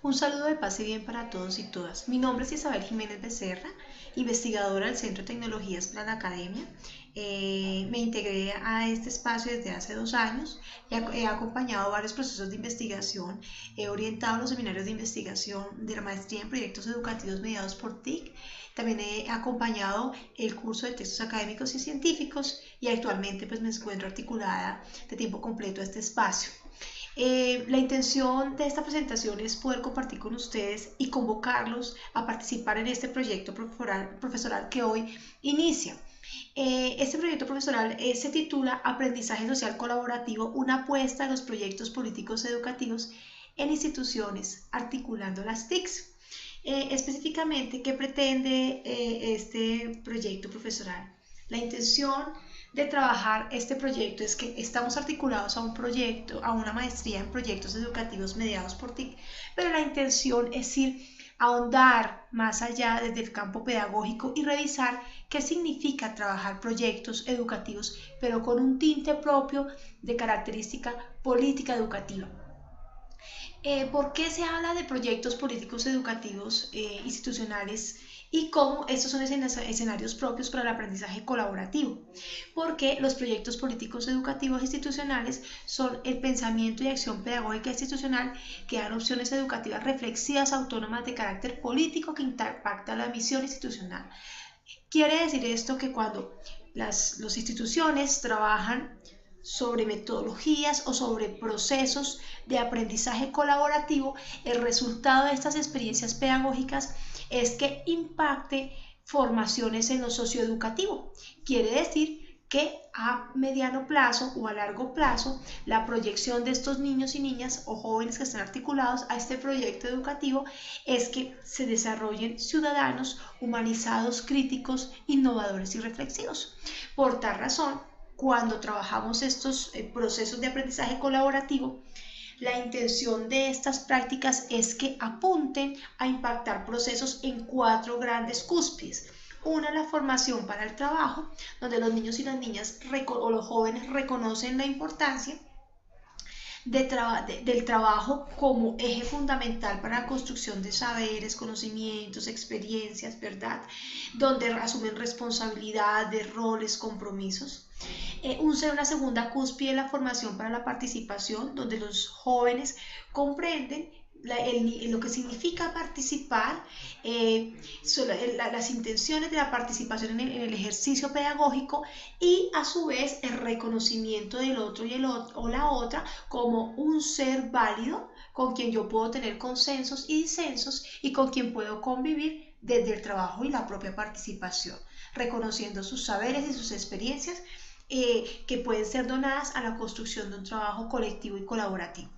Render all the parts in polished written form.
Un saludo de paz y bien para todos y todas. Mi nombre es Isabel Jiménez Becerra, investigadora del Centro de Tecnologías para la Academia. Me integré a este espacio desde hace 2 años y he acompañado varios procesos de investigación. He orientado los seminarios de investigación de la maestría en proyectos educativos mediados por TIC. También he acompañado el curso de textos académicos y científicos y actualmente me encuentro articulada de tiempo completo a este espacio. La intención de esta presentación es poder compartir con ustedes y convocarlos a participar en este proyecto profesoral que hoy inicia. Este proyecto profesoral se titula Aprendizaje Social Colaborativo, una apuesta a los proyectos políticos educativos en instituciones, articulando las TICs. Específicamente, ¿qué pretende este proyecto profesoral? La intención de trabajar este proyecto es que estamos articulados a un proyecto, a una maestría en proyectos educativos mediados por TIC, pero la intención es ahondar más allá desde el campo pedagógico y revisar qué significa trabajar proyectos educativos, pero con un tinte propio de característica política educativa. ¿Por qué se habla de proyectos políticos educativos institucionales y cómo estos son escenarios propios para el aprendizaje colaborativo? Porque los proyectos políticos educativos institucionales son el pensamiento y acción pedagógica institucional que dan opciones educativas reflexivas autónomas de carácter político que impactan la misión institucional. Quiere decir esto que cuando las instituciones trabajan sobre metodologías o sobre procesos de aprendizaje colaborativo, el resultado de estas experiencias pedagógicas es que impacte formaciones en lo socioeducativo. Quiere decir que a mediano plazo o a largo plazo la proyección de estos niños y niñas o jóvenes que están articulados a este proyecto educativo es que se desarrollen ciudadanos humanizados, críticos, innovadores y reflexivos. Por tal razón, cuando trabajamos estos procesos de aprendizaje colaborativo, la intención de estas prácticas es que apunten a impactar procesos en 4 grandes cúspides. Una, la formación para el trabajo, donde los niños y las niñas o los jóvenes reconocen la importancia del trabajo como eje fundamental para la construcción de saberes, conocimientos, experiencias, ¿verdad? Donde asumen responsabilidades, roles, compromisos. Una segunda cúspide de la formación para la participación, donde los jóvenes comprenden lo que significa participar, las intenciones de la participación en el ejercicio pedagógico y a su vez el reconocimiento del otro o la otra como un ser válido con quien yo puedo tener consensos y disensos y con quien puedo convivir desde el trabajo y la propia participación, reconociendo sus saberes y sus experiencias que pueden ser donadas a la construcción de un trabajo colectivo y colaborativo.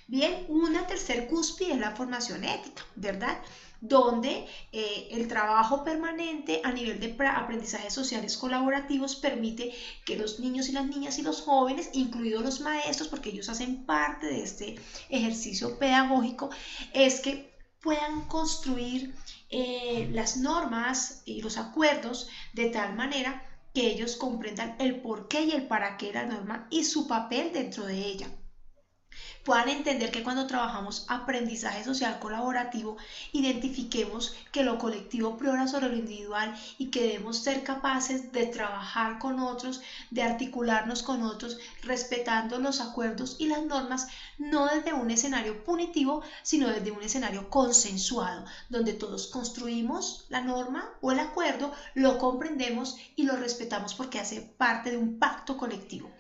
Bien, una tercer cúspide es la formación ética, ¿verdad? Donde el trabajo permanente a nivel de aprendizajes sociales colaborativos permite que los niños y las niñas y los jóvenes, incluidos los maestros, porque ellos hacen parte de este ejercicio pedagógico, es que puedan construir las normas y los acuerdos de tal manera que ellos comprendan el porqué y el para qué de la norma y su papel dentro de ella. Puedan entender que cuando trabajamos aprendizaje social colaborativo, identifiquemos que lo colectivo priora sobre lo individual y que debemos ser capaces de trabajar con otros, de articularnos con otros, respetando los acuerdos y las normas, no desde un escenario punitivo, sino desde un escenario consensuado, donde todos construimos la norma o el acuerdo, lo comprendemos y lo respetamos porque hace parte de un pacto colectivo.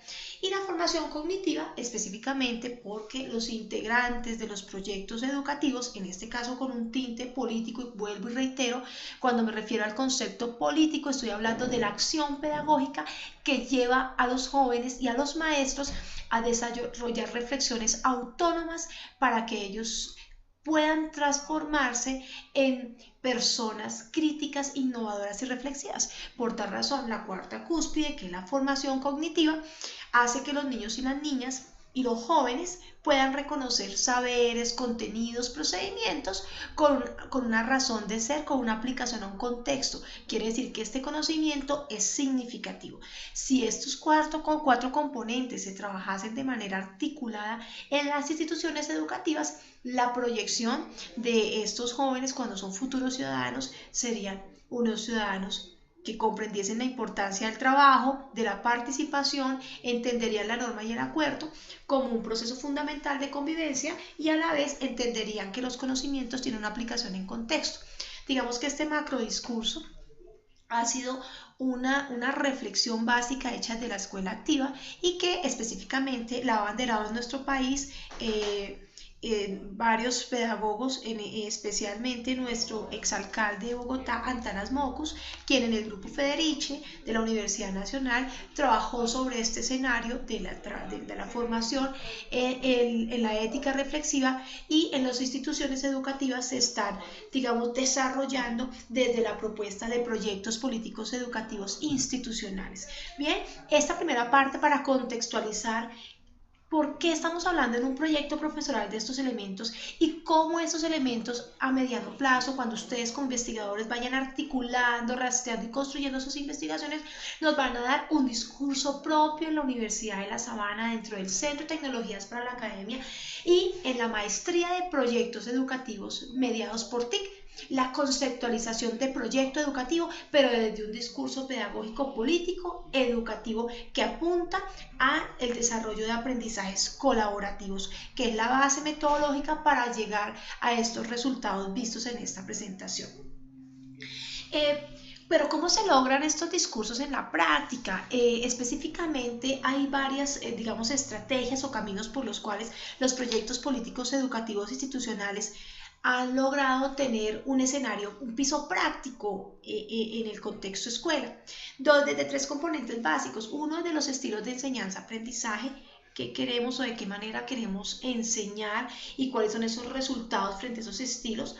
Y la formación cognitiva, específicamente porque los integrantes de los proyectos educativos, en este caso con un tinte político, y vuelvo y reitero, cuando me refiero al concepto político, estoy hablando de la acción pedagógica que lleva a los jóvenes y a los maestros a desarrollar reflexiones autónomas para que ellos puedan transformarse en personas críticas, innovadoras y reflexivas. Por tal razón, la cuarta cúspide, que es la formación cognitiva, hace que los niños y las niñas y los jóvenes puedan reconocer saberes, contenidos, procedimientos con una razón de ser, con una aplicación a un contexto. Quiere decir que este conocimiento es significativo. Si estos cuatro componentes se trabajasen de manera articulada en las instituciones educativas, la proyección de estos jóvenes cuando son futuros ciudadanos serían unos ciudadanos que comprendiesen la importancia del trabajo, de la participación, entenderían la norma y el acuerdo como un proceso fundamental de convivencia y a la vez entenderían que los conocimientos tienen una aplicación en contexto. Digamos que este macrodiscurso ha sido una reflexión básica hecha de la escuela activa y que específicamente la ha abanderado en nuestro país varios pedagogos, especialmente nuestro exalcalde de Bogotá, Antanas Mocus, quien en el Grupo Federici de la Universidad Nacional trabajó sobre este escenario de la formación en la ética reflexiva, y en las instituciones educativas se están, digamos, desarrollando desde la propuesta de proyectos políticos educativos institucionales. Bien, esta primera parte para contextualizar por qué estamos hablando en un proyecto profesoral de estos elementos y cómo estos elementos a mediano plazo, cuando ustedes como investigadores vayan articulando, rastreando y construyendo sus investigaciones, nos van a dar un discurso propio en la Universidad de La Sabana, dentro del Centro de Tecnologías para la Academia y en la maestría de proyectos educativos mediados por TIC. La conceptualización de proyecto educativo, pero desde un discurso pedagógico político educativo que apunta a el desarrollo de aprendizajes colaborativos, que es la base metodológica para llegar a estos resultados vistos en esta presentación. Pero ¿cómo se logran estos discursos en la práctica? Específicamente hay varias, digamos, estrategias o caminos por los cuales los proyectos políticos educativos institucionales han logrado tener un escenario, un piso práctico en el contexto escuela, desde tres componentes básicos. Uno de los estilos de enseñanza-aprendizaje, qué queremos o de qué manera queremos enseñar y cuáles son esos resultados frente a esos estilos.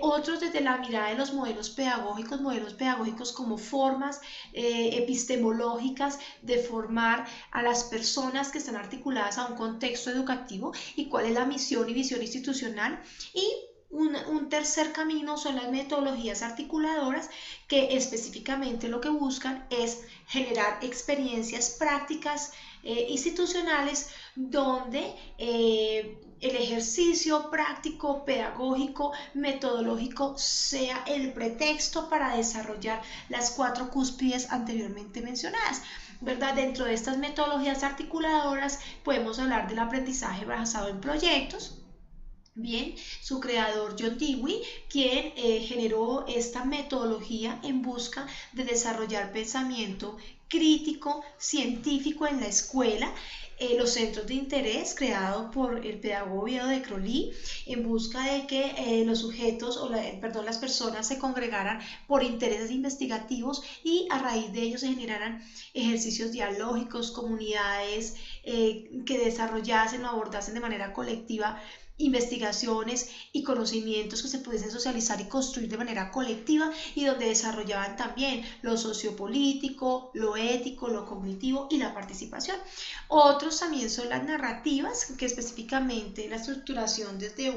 Otros desde la mirada de los modelos pedagógicos como formas epistemológicas de formar a las personas que están articuladas a un contexto educativo y cuál es la misión y visión institucional. Y un tercer camino son las metodologías articuladoras, que específicamente lo que buscan es generar experiencias prácticas institucionales donde el ejercicio práctico, pedagógico, metodológico sea el pretexto para desarrollar las cuatro cúspides anteriormente mencionadas, ¿verdad? Dentro de estas metodologías articuladoras podemos hablar del aprendizaje basado en proyectos. Bien, su creador John Dewey, quien generó esta metodología en busca de desarrollar pensamiento crítico, científico en la escuela. Los centros de interés, creado por el pedagogo Viedo de Crolí, en busca de que los sujetos, las personas se congregaran por intereses investigativos y a raíz de ellos se generaran ejercicios dialógicos, comunidades que desarrollasen o abordasen de manera colectiva investigaciones y conocimientos que se pudiesen socializar y construir de manera colectiva, y donde desarrollaban también lo sociopolítico, lo ético, lo cognitivo y la participación. Otros también son las narrativas, que específicamente la estructuración desde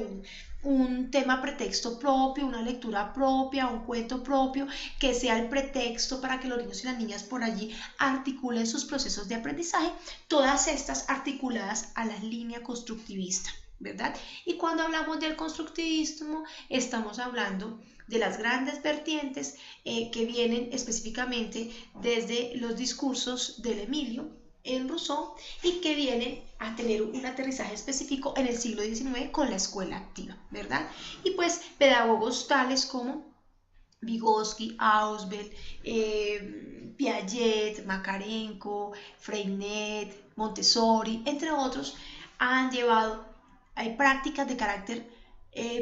un tema pretexto propio, una lectura propia, un cuento propio, que sea el pretexto para que los niños y las niñas por allí articulen sus procesos de aprendizaje, todas estas articuladas a la línea constructivista, ¿verdad? Y cuando hablamos del constructivismo, estamos hablando de las grandes vertientes que vienen específicamente desde los discursos del Emilio en Rousseau y que vienen a tener un aterrizaje específico en el siglo XIX con la escuela activa, ¿verdad? Y pues pedagogos tales como Vygotsky, Ausubel, Piaget, Makarenko, Freinet, Montessori, entre otros, han llevado hay prácticas de carácter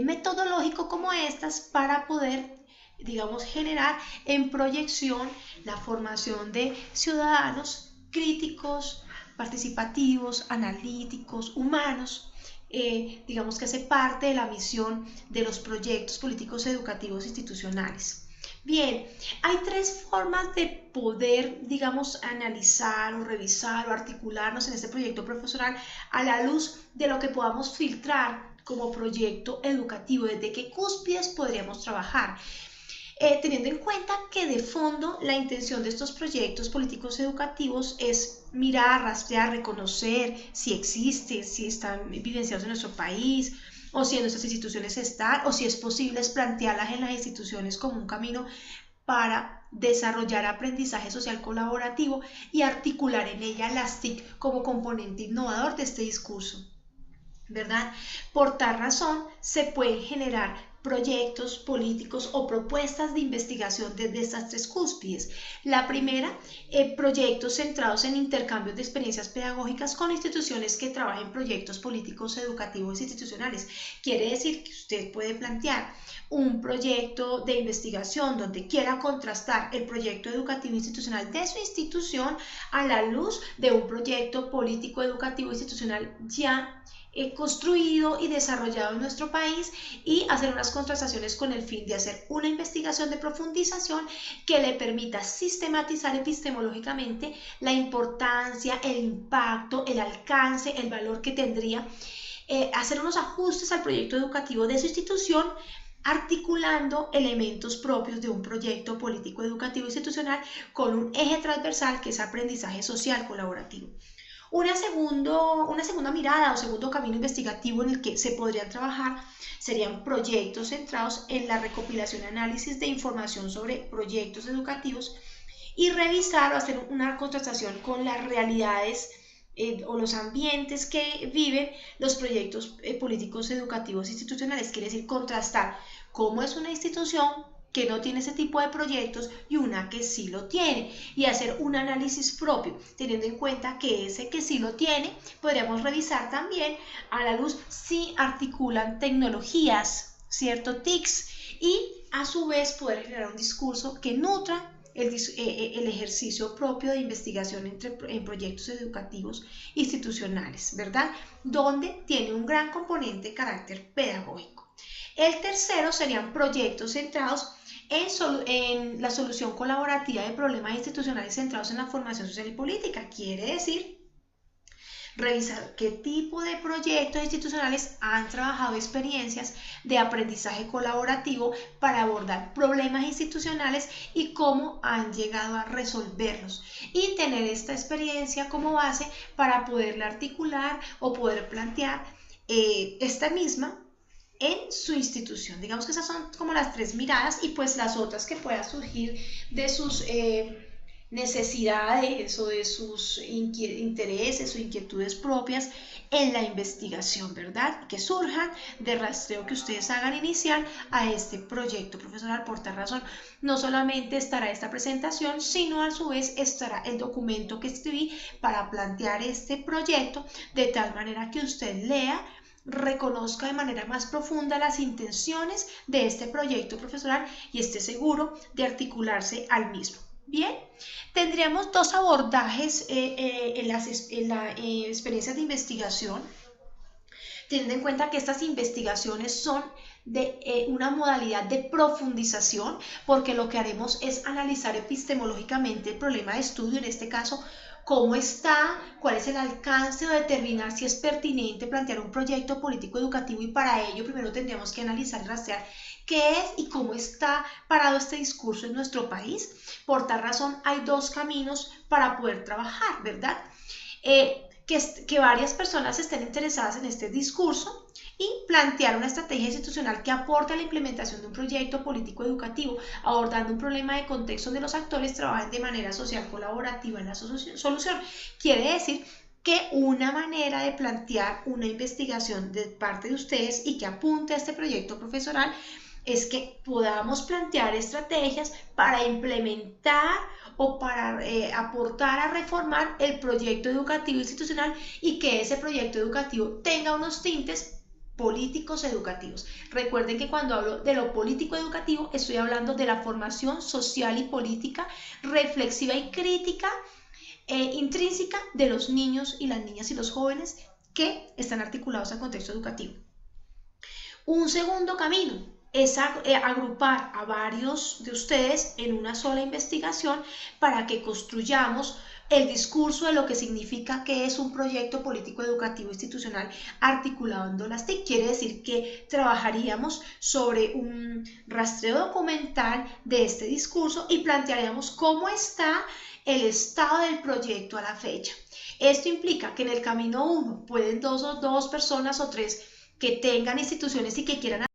metodológico como estas para poder, digamos, generar en proyección la formación de ciudadanos críticos, participativos, analíticos, humanos, digamos que hace parte de la misión de los proyectos políticos educativos institucionales. Bien, hay tres formas de poder, digamos, analizar o revisar o articularnos en este proyecto profesional a la luz de lo que podamos filtrar como proyecto educativo, desde qué cúspides podríamos trabajar. Teniendo en cuenta que de fondo la intención de estos proyectos políticos educativos es mirar, rastrear, reconocer si existen, si están vivenciados en nuestro país, o si en nuestras instituciones están, o si es posible plantearlas en las instituciones como un camino para desarrollar aprendizaje social colaborativo y articular en ella las TIC como componente innovador de este discurso, ¿verdad? Por tal razón, se pueden generar proyectos políticos o propuestas de investigación desde estas tres cúspides. La primera, proyectos centrados en intercambios de experiencias pedagógicas con instituciones que trabajen proyectos políticos, educativos e institucionales. Quiere decir que usted puede plantear un proyecto de investigación donde quiera contrastar el proyecto educativo institucional de su institución a la luz de un proyecto político educativo institucional ya construido y desarrollado en nuestro país, y hacer unas contrastaciones con el fin de hacer una investigación de profundización que le permita sistematizar epistemológicamente la importancia, el impacto, el alcance, el valor que tendría hacer unos ajustes al proyecto educativo de su institución, articulando elementos propios de un proyecto político educativo institucional con un eje transversal que es aprendizaje social colaborativo. Una segunda mirada o segundo camino investigativo en el que se podrían trabajar serían proyectos centrados en la recopilación y análisis de información sobre proyectos educativos y revisar o hacer una contrastación con las realidades o los ambientes que viven los proyectos políticos educativos institucionales. Quiere decir contrastar cómo es una institución que no tiene ese tipo de proyectos y una que sí lo tiene, y hacer un análisis propio, teniendo en cuenta que ese que sí lo tiene, podríamos revisar también a la luz si articulan tecnologías, ¿cierto? TICs, y a su vez poder generar un discurso que nutra el ejercicio propio de investigación en proyectos educativos institucionales, ¿verdad? Donde tiene un gran componente de carácter pedagógico. El tercero serían proyectos centrados en la solución colaborativa de problemas institucionales centrados en la formación social y política. Quiere decir, revisar qué tipo de proyectos institucionales han trabajado experiencias de aprendizaje colaborativo para abordar problemas institucionales y cómo han llegado a resolverlos, y tener esta experiencia como base para poderla articular o poder plantear esta misma en su institución. Digamos que esas son como las tres miradas, y pues las otras que puedan surgir de sus necesidades o de sus intereses o inquietudes propias en la investigación, ¿verdad? Que surjan de rastreo que ustedes hagan inicial a este proyecto profesional. Por tal razón, no solamente estará esta presentación, sino a su vez estará el documento que escribí para plantear este proyecto, de tal manera que usted lea, reconozca de manera más profunda las intenciones de este proyecto profesional y esté seguro de articularse al mismo. Bien, tendríamos dos abordajes en las experiencias de investigación, teniendo en cuenta que estas investigaciones son de una modalidad de profundización, porque lo que haremos es analizar epistemológicamente el problema de estudio, en este caso cómo está, cuál es el alcance, o determinar si es pertinente plantear un proyecto político educativo, y para ello primero tendríamos que analizar y rastrear qué es y cómo está parado este discurso en nuestro país. Por tal razón hay dos caminos para poder trabajar, ¿verdad? Que varias personas estén interesadas en este discurso y plantear una estrategia institucional que aporte a la implementación de un proyecto político educativo, abordando un problema de contexto donde los actores trabajen de manera social colaborativa en la solución. Quiere decir que una manera de plantear una investigación de parte de ustedes y que apunte a este proyecto profesional es que podamos plantear estrategias para implementar o para aportar a reformar el proyecto educativo institucional, y que ese proyecto educativo tenga unos tintes políticos educativos. Recuerden que cuando hablo de lo político educativo estoy hablando de la formación social y política reflexiva y crítica intrínseca de los niños y las niñas y los jóvenes que están articulados al contexto educativo. Un segundo camino es agrupar a varios de ustedes en una sola investigación para que construyamos el discurso de lo que significa que es un proyecto político educativo institucional articulado en las TIC. Quiere decir que trabajaríamos sobre un rastreo documental de este discurso y plantearíamos cómo está el estado del proyecto a la fecha. Esto implica que en el camino 1 pueden dos personas o tres que tengan instituciones y que quieran